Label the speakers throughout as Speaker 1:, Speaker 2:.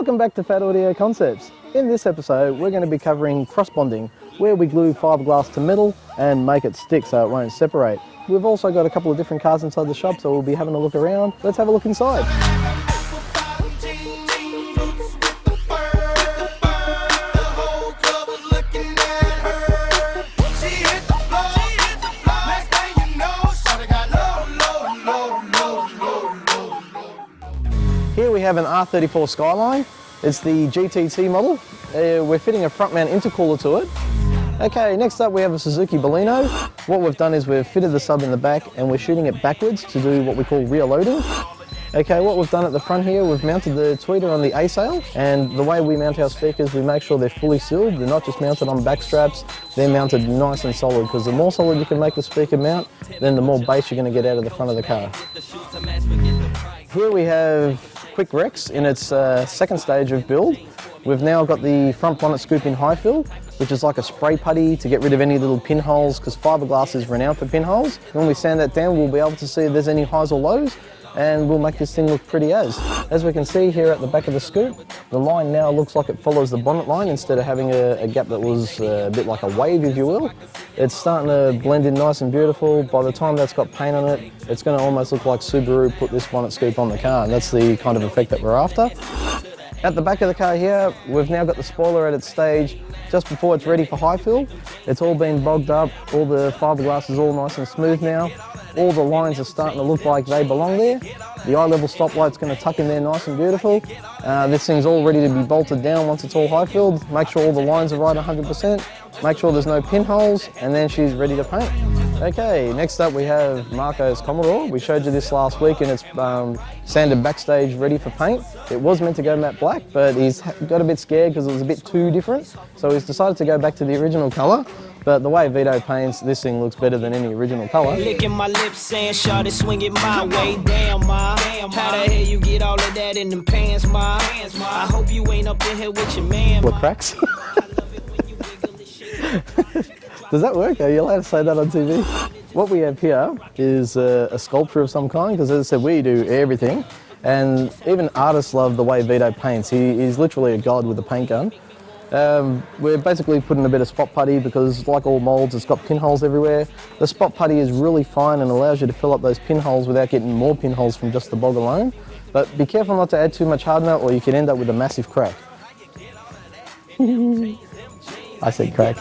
Speaker 1: Welcome back to PHATT Audio Concepts. In this episode, we're going to be covering cross bonding, where we glue fiberglass to metal and make it stick so it won't separate. We've also got a couple of different cars inside the shop, so we'll be having a look around. Let's have a look inside. Here we have an R34 Skyline. It's the GTT model. We're fitting a front mount intercooler to it. Okay, next up we have a Suzuki Baleno. What we've done is we've fitted the sub in the back and we're shooting it backwards to do what we call rear loading. Okay, what we've done at the front here, we've mounted the tweeter on the A-sail, and the way we mount our speakers, we make sure they're fully sealed. They're not just mounted on back straps, they're mounted nice and solid, because the more solid you can make the speaker mount, then the more bass you're going to get out of the front of the car. Here we have Quick Rex in its second stage of build. We've now got the front bonnet scoop in high fill, which is like a spray putty to get rid of any little pinholes, because fiberglass is renowned for pinholes. When we sand that down, we'll be able to see if there's any highs or lows, and we'll make this thing look pretty as. As we can see here at the back of the scoop, the line now looks like it follows the bonnet line instead of having a gap that was a bit like a wave, if you will. It's starting to blend in nice and beautiful. By the time that's got paint on it, it's going to almost look like Subaru put this bonnet scoop on the car, and that's the kind of effect that we're after. At the back of the car here, we've now got the spoiler at its stage just before it's ready for high fill. It's all been bogged up, all the fiberglass is all nice and smooth now. All the lines are starting to look like they belong there. The eye level stoplight's going to tuck in there nice and beautiful. This thing's all ready to be bolted down once it's all high filled. Make sure all the lines are right 100%. Make sure there's no pinholes, and then she's ready to paint. Okay, next up we have Marco's Commodore. We showed you this last week, and it's sanded backstage ready for paint. It was meant to go matte black, but he's got a bit scared because it was a bit too different. So he's decided to go back to the original colour. But the way Vito paints, this thing looks better than any original colour. Licking my lips saying, "Shawty, swing it my way." Damn, ma. How the hell you get all of that in them pants, ma? I hope you ain't up in here with your man. What cracks? Does that work? Are you allowed to say that on TV? What we have here is a sculpture of some kind, because as I said, we do everything. And even artists love the way Vito paints. He's literally a god with a paint gun. We're basically putting a bit of spot putty because, like all moulds, it's got pinholes everywhere. The spot putty is really fine and allows you to fill up those pinholes without getting more pinholes from just the bog alone. But be careful not to add too much hardener, or you can end up with a massive crack. I said crack.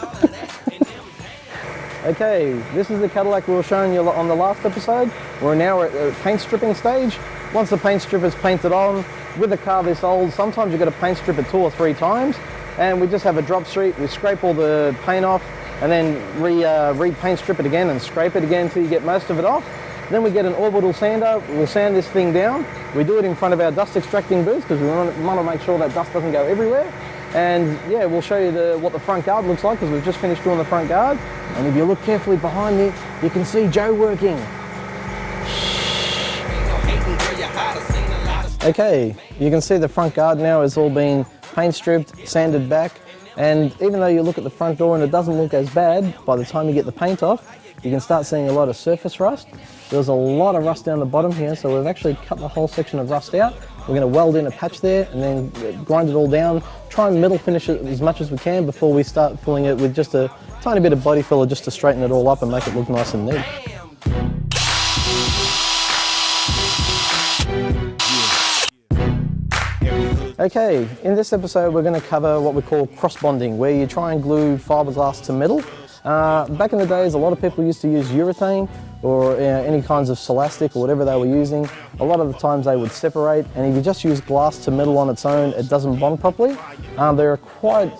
Speaker 1: Okay, this is the Cadillac we were showing you on the last episode. We're now at the paint stripping stage. Once the paint strip is painted on, with a car this old, sometimes you've got to paint strip it 2 or 3 times. And we just have a drop street, we scrape all the paint off, and then re-paint strip it again and scrape it again until you get most of it off. Then we get an orbital sander, we'll sand this thing down. We do it in front of our dust extracting booth because we want to make sure that dust doesn't go everywhere. And yeah, we'll show you what the front guard looks like, because we've just finished doing the front guard. And if you look carefully behind me, you can see Joe working. Okay, you can see the front guard now has all been paint stripped, sanded back, and even though you look at the front door and it doesn't look as bad, by the time you get the paint off, you can start seeing a lot of surface rust. There's a lot of rust down the bottom here, so we've actually cut the whole section of rust out. We're going to weld in a patch there and then grind it all down, try and metal finish it as much as we can before we start filling it with just a tiny bit of body filler just to straighten it all up and make it look nice and neat. Okay, in this episode we're going to cover what we call cross bonding, where you try and glue fiberglass to metal. Back in the days, a lot of people used to use urethane or any kinds of celastic or whatever they were using. A lot of the times they would separate, and if you just use glass to metal on its own, it doesn't bond properly. There are quite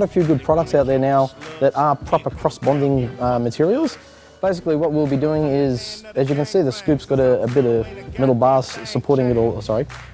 Speaker 1: a few good products out there now that are proper cross bonding materials. Basically what we'll be doing is, as you can see, the scoop's got a bit of metal bars supporting it, or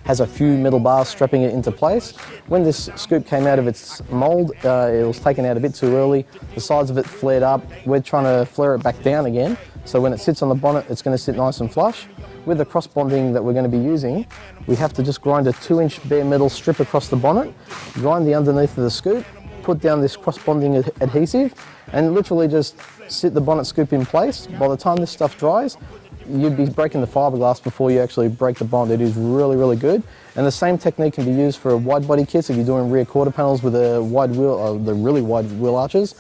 Speaker 1: has a few metal bars strapping it into place. When this scoop came out of its mould, it was taken out a bit too early. The sides of it flared up. We're trying to flare it back down again, so when it sits on the bonnet, it's going to sit nice and flush. With the cross bonding that we're going to be using, we have to just grind a 2-inch bare metal strip across the bonnet, grind the underneath of the scoop, put down this cross bonding adhesive, and literally just sit the bonnet scoop in place. By the time this stuff dries, you'd be breaking the fiberglass before you actually break the bond. It is really, really good. And the same technique can be used for wide body kits if you're doing rear quarter panels with a wide wheel, the really wide wheel arches.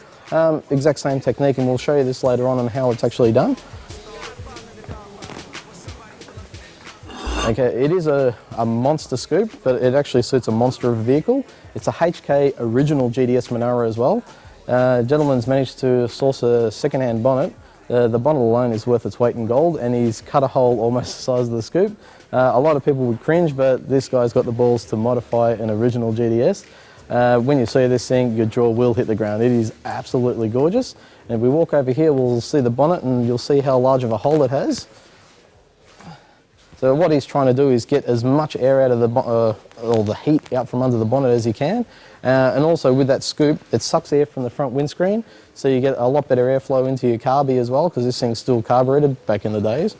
Speaker 1: Exact same technique, and we'll show you this later on how it's actually done. Okay, it is a monster scoop, but it actually suits a monster of a vehicle. It's a HK original GDS Monaro as well. Gentleman's managed to source a second-hand bonnet. The bonnet alone is worth its weight in gold, and he's cut a hole almost the size of the scoop. A lot of people would cringe, but this guy's got the balls to modify an original GDS. When you see this thing, your jaw will hit the ground. It is absolutely gorgeous. And if we walk over here, we'll see the bonnet, and you'll see how large of a hole it has. So what he's trying to do is get as much air out of the or the heat out from under the bonnet as he can. And also with that scoop, it sucks air from the front windscreen, so you get a lot better airflow into your carby as well, because this thing's still carbureted back in the days.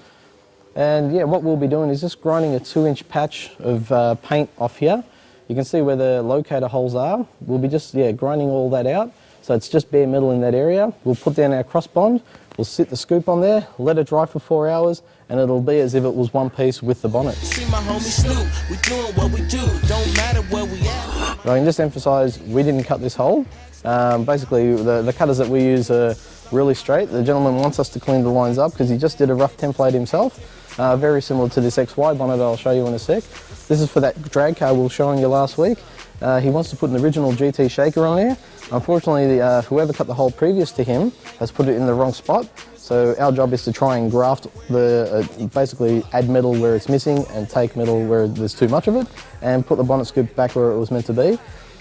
Speaker 1: And yeah, what we'll be doing is just grinding a 2-inch patch of paint off here. You can see where the locator holes are. We'll be just grinding all that out, so it's just bare metal in that area. We'll put down our cross bond, we'll sit the scoop on there, let it dry for 4 hours, and it'll be as if it was one piece with the bonnet. See my homie Snoop, we doing what we do, don't matter where we at. I can just emphasise, we didn't cut this hole. Basically, the cutters that we use are really straight. The gentleman wants us to clean the lines up because he just did a rough template himself, very similar to this XY bonnet I'll show you in a sec. This is for that drag car we were showing you last week. He wants to put an original GT shaker on there. Unfortunately, whoever cut the hole previous to him has put it in the wrong spot. So our job is to try and graft basically add metal where it's missing and take metal where there's too much of it, and put the bonnet scoop back where it was meant to be.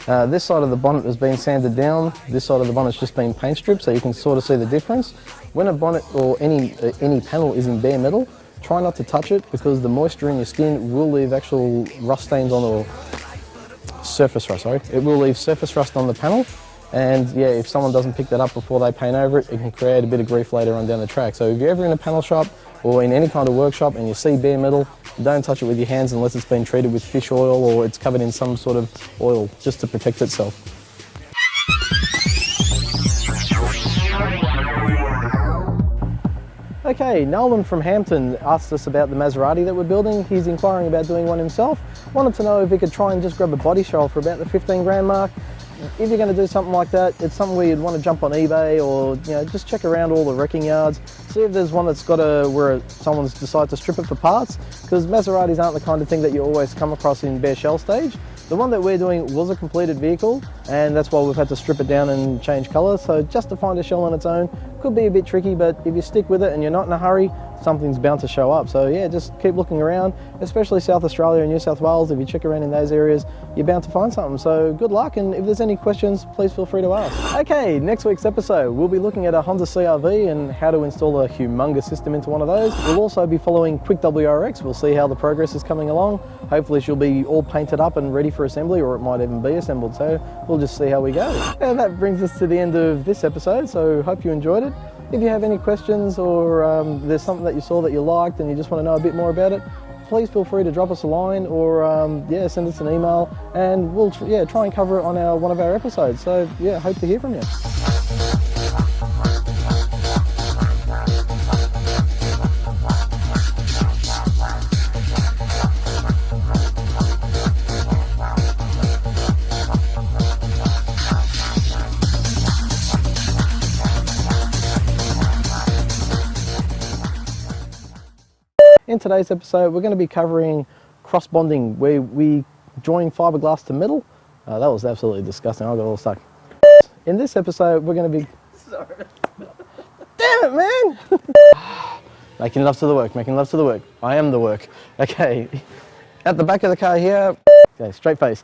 Speaker 1: This side of the bonnet has been sanded down, this side of the bonnet's just been paint stripped, so you can sort of see the difference. When a bonnet or any panel is in bare metal, try not to touch it, because the moisture in your skin will leave actual rust stains on the surface rust, sorry. It will leave surface rust on the panel. And yeah, if someone doesn't pick that up before they paint over it, it can create a bit of grief later on down the track. So if you're ever in a panel shop or in any kind of workshop and you see bare metal, don't touch it with your hands unless it's been treated with fish oil or it's covered in some sort of oil, just to protect itself. Okay, Nolan from Hampton asked us about the Maserati that we're building. He's inquiring about doing one himself. Wanted to know if he could try and just grab a body shell for about the 15 grand mark. If you're going to do something like that, it's something where you'd want to jump on eBay, or just check around all the wrecking yards, see if there's one that's got where someone's decided to strip it for parts, because Maseratis aren't the kind of thing that you always come across in bare shell stage. The one that we're doing was a completed vehicle, and that's why we've had to strip it down and change colour. So just to find a shell on its own could be a bit tricky, but if you stick with it and you're not in a hurry, something's bound to show up. So yeah, just keep looking around, especially South Australia and New South Wales. If you check around in those areas, you're bound to find something. So good luck, and if there's any questions, please feel free to ask. Okay, next week's episode, we'll be looking at a Honda CR-V and how to install a humongous system into one of those. We'll also be following Quick WRX. We'll see how the progress is coming along. Hopefully she'll be all painted up and ready for assembly, or it might even be assembled. So we'll just see how we go. And that brings us to the end of this episode, so hope you enjoyed it. If you have any questions, or there's something that you saw that you liked and you just want to know a bit more about it, please feel free to drop us a line, or send us an email, and we'll try and cover it on one of our episodes. So yeah, hope to hear from you. In today's episode, we're going to be covering cross bonding, where we join fiberglass to metal. That was absolutely disgusting. I got all stuck. In this episode, we're going to be... Sorry. Damn it, man! Making love to the work, making love to the work. I am the work. Okay. At the back of the car here. Okay, straight face.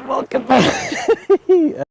Speaker 1: Welcome back.